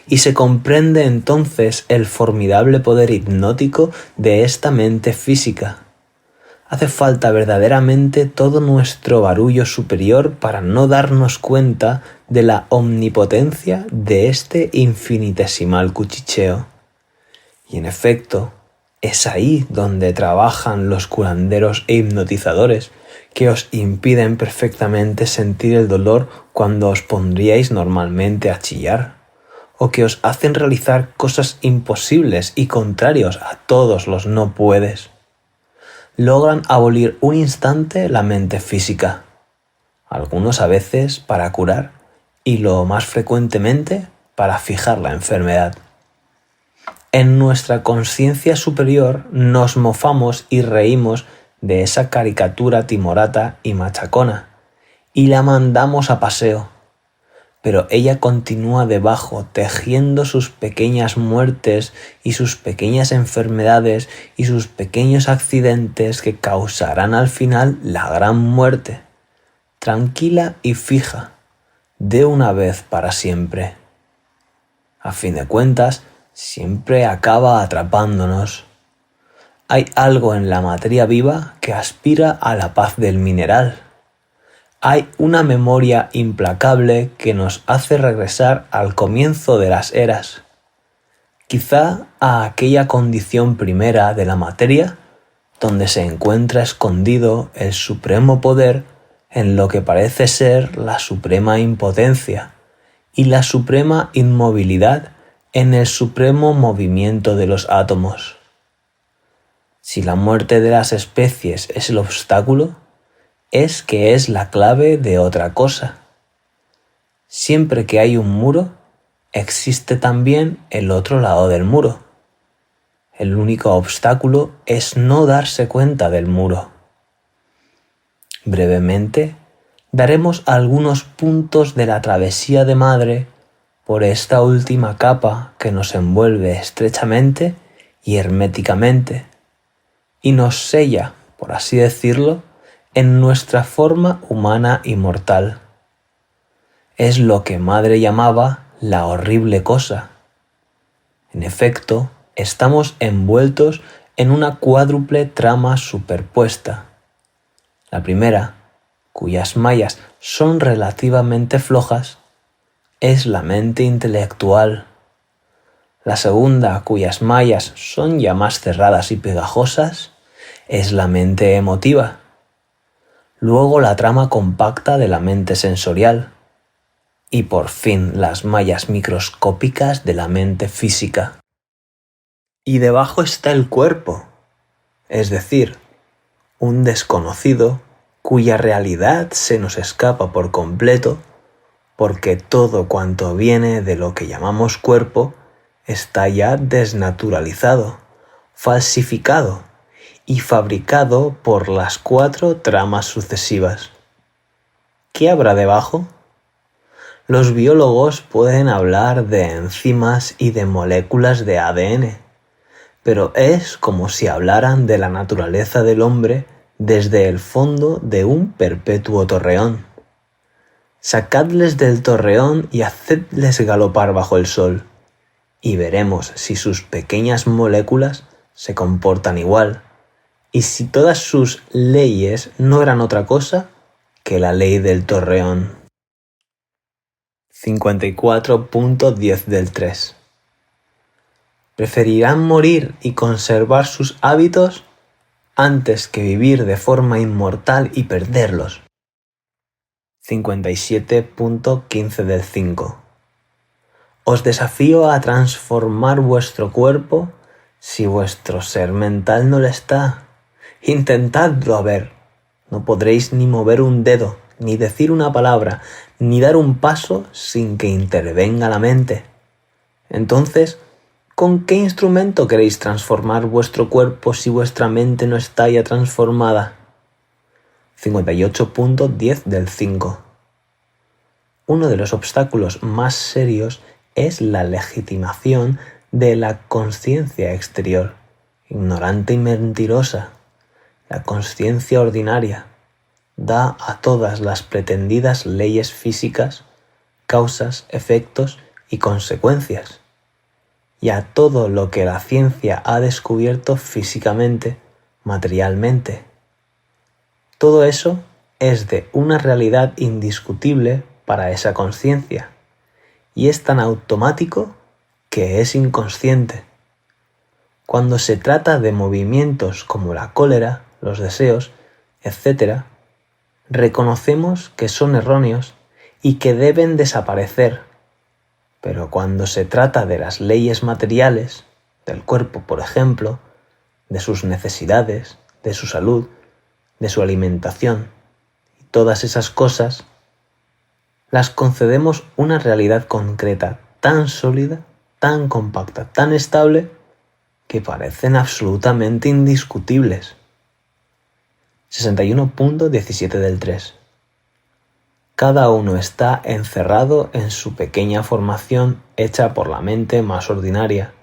Y se comprende entonces el formidable poder hipnótico de esta mente física. Hace falta verdaderamente todo nuestro barullo superior para no darnos cuenta de la omnipotencia de este infinitesimal cuchicheo. Y en efecto, es ahí donde trabajan los curanderos e hipnotizadores que os impiden perfectamente sentir el dolor cuando os pondríais normalmente a chillar, o que os hacen realizar cosas imposibles y contrarios a todos los no puedes. Logran abolir un instante la mente física, algunos a veces para curar y lo más frecuentemente para fijar la enfermedad. En nuestra conciencia superior nos mofamos y reímos de esa caricatura timorata y machacona y la mandamos a paseo, pero ella continúa debajo tejiendo sus pequeñas muertes y sus pequeñas enfermedades y sus pequeños accidentes que causarán al final la gran muerte, tranquila y fija, de una vez para siempre. A fin de cuentas, siempre acaba atrapándonos. Hay algo en la materia viva que aspira a la paz del mineral. Hay una memoria implacable que nos hace regresar al comienzo de las eras, quizá a aquella condición primera de la materia donde se encuentra escondido el supremo poder en lo que parece ser la suprema impotencia y la suprema inmovilidad en el supremo movimiento de los átomos. Si la muerte de las especies es el obstáculo, es que es la clave de otra cosa. Siempre que hay un muro, existe también el otro lado del muro. El único obstáculo es no darse cuenta del muro. Brevemente, daremos algunos puntos de la travesía de madre por esta última capa que nos envuelve estrechamente y herméticamente y nos sella, por así decirlo, en nuestra forma humana y mortal. Es lo que madre llamaba la horrible cosa. En efecto, estamos envueltos en una cuádruple trama superpuesta. La primera, cuyas mallas son relativamente flojas, es la mente intelectual. La segunda, cuyas mallas son ya más cerradas y pegajosas, es la mente emotiva. Luego la trama compacta de la mente sensorial. Y por fin las mallas microscópicas de la mente física. Y debajo está el cuerpo, es decir, un desconocido cuya realidad se nos escapa por completo, porque todo cuanto viene de lo que llamamos cuerpo está ya desnaturalizado, falsificado y fabricado por las 4 tramas sucesivas. ¿Qué habrá debajo? Los biólogos pueden hablar de enzimas y de moléculas de ADN, pero es como si hablaran de la naturaleza del hombre desde el fondo de un perpetuo torreón. Sacadles del torreón y hacedles galopar bajo el sol, y veremos si sus pequeñas moléculas se comportan igual, y si todas sus leyes no eran otra cosa que la ley del torreón. 54.10 del 3. Preferirán morir y conservar sus hábitos antes que vivir de forma inmortal y perderlos. 57.15 del 5. Os desafío a transformar vuestro cuerpo si vuestro ser mental no lo está. Intentadlo a ver. No podréis ni mover un dedo, ni decir una palabra, ni dar un paso sin que intervenga la mente. Entonces, ¿con qué instrumento queréis transformar vuestro cuerpo si vuestra mente no está ya transformada? 58.10 del 5. Uno de los obstáculos más serios es la legitimación de la consciencia exterior, ignorante y mentirosa. La consciencia ordinaria da a todas las pretendidas leyes físicas causas, efectos y consecuencias, y a todo lo que la ciencia ha descubierto físicamente, materialmente. Todo eso es de una realidad indiscutible para esa consciencia, y es tan automático que es inconsciente. Cuando se trata de movimientos como la cólera, los deseos, etc., reconocemos que son erróneos y que deben desaparecer. Pero cuando se trata de las leyes materiales, del cuerpo, por ejemplo, de sus necesidades, de su salud, de su alimentación y todas esas cosas, las concedemos una realidad concreta tan sólida, tan compacta, tan estable, que parecen absolutamente indiscutibles. 61.17 del 3. Cada uno está encerrado en su pequeña formación hecha por la mente más ordinaria,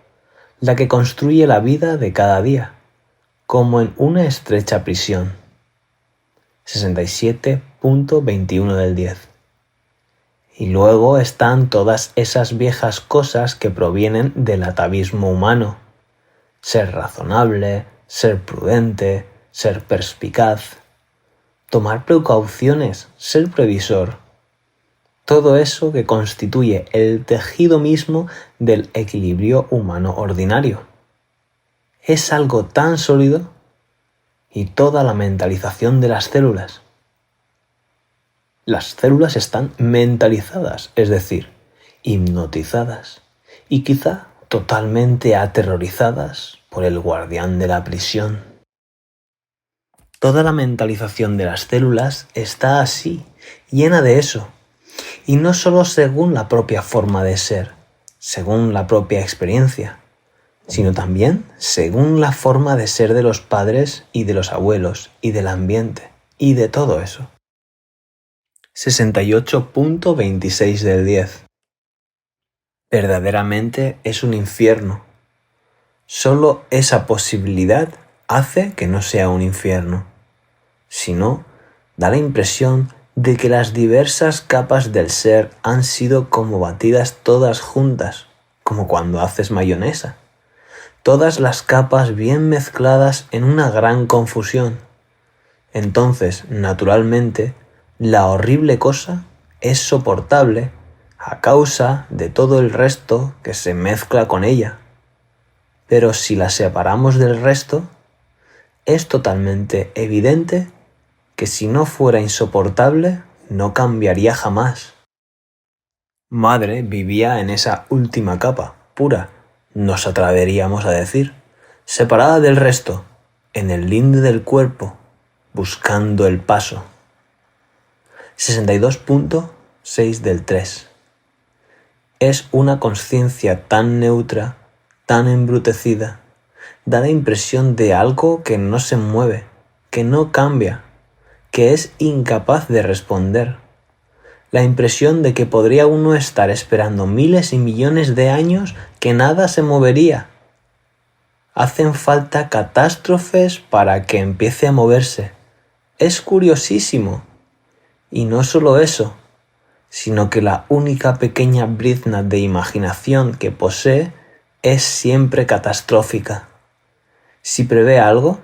la que construye la vida de cada día, como en una estrecha prisión. 67.21 del 10. Y luego están todas esas viejas cosas que provienen del atavismo humano. Ser razonable, ser prudente, ser perspicaz, tomar precauciones, ser previsor. Todo eso que constituye el tejido mismo del equilibrio humano ordinario. Es algo tan sólido, y toda la mentalización de las células. Las células están mentalizadas, es decir, hipnotizadas, y quizá totalmente aterrorizadas por el guardián de la prisión. Toda la mentalización de las células está así, llena de eso, y no solo según la propia forma de ser, según la propia experiencia, sino también según la forma de ser de los padres y de los abuelos y del ambiente y de todo eso. 68.26 del 10. Verdaderamente es un infierno. Solo esa posibilidad hace que no sea un infierno. Si no, da la impresión de que las diversas capas del ser han sido como batidas todas juntas, como cuando haces mayonesa. Todas las capas bien mezcladas en una gran confusión. Entonces, naturalmente, la horrible cosa es soportable a causa de todo el resto que se mezcla con ella. Pero si la separamos del resto, es totalmente evidente que si no fuera insoportable, no cambiaría jamás. Madre vivía en esa última capa, pura, nos atreveríamos a decir, separada del resto, en el linde del cuerpo, buscando el paso. 62.6 del 3. Es una conciencia tan neutra, tan embrutecida, da la impresión de algo que no se mueve, que no cambia, que es incapaz de responder. La impresión de que podría uno estar esperando miles y millones de años que nada se movería. Hacen falta catástrofes para que empiece a moverse. Es curiosísimo. Y no solo eso, sino que la única pequeña brizna de imaginación que posee es siempre catastrófica. Si prevé algo,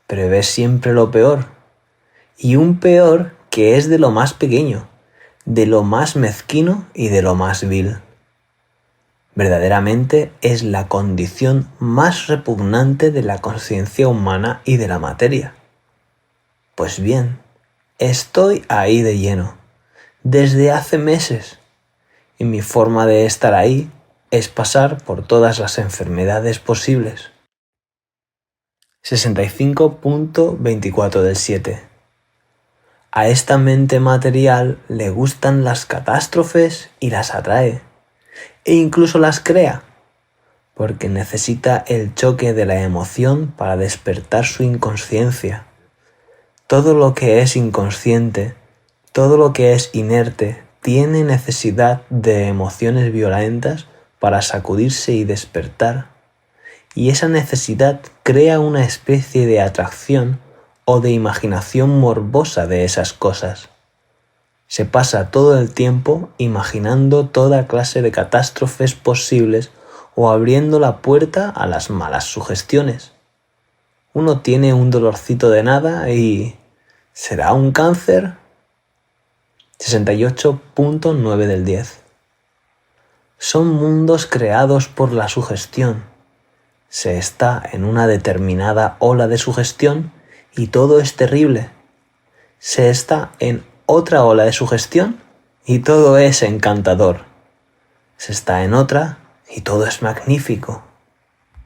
prevé siempre lo peor. Y un peor que es de lo más pequeño, de lo más mezquino y de lo más vil. Verdaderamente es la condición más repugnante de la conciencia humana y de la materia. Pues bien, estoy ahí de lleno, desde hace meses, y mi forma de estar ahí es pasar por todas las enfermedades posibles. 65.24 del 7. A esta mente material le gustan las catástrofes y las atrae, e incluso las crea, porque necesita el choque de la emoción para despertar su inconsciencia. Todo lo que es inconsciente, todo lo que es inerte, tiene necesidad de emociones violentas para sacudirse y despertar. Y esa necesidad crea una especie de atracción o de imaginación morbosa de esas cosas. Se pasa todo el tiempo imaginando toda clase de catástrofes posibles o abriendo la puerta a las malas sugestiones. Uno tiene un dolorcito de nada y... ¿será un cáncer? 68.9 del 10. Son mundos creados por la sugestión. Se está en una determinada ola de sugestión y todo es terrible. Se está en otra ola de sugestión y todo es encantador. Se está en otra y todo es magnífico.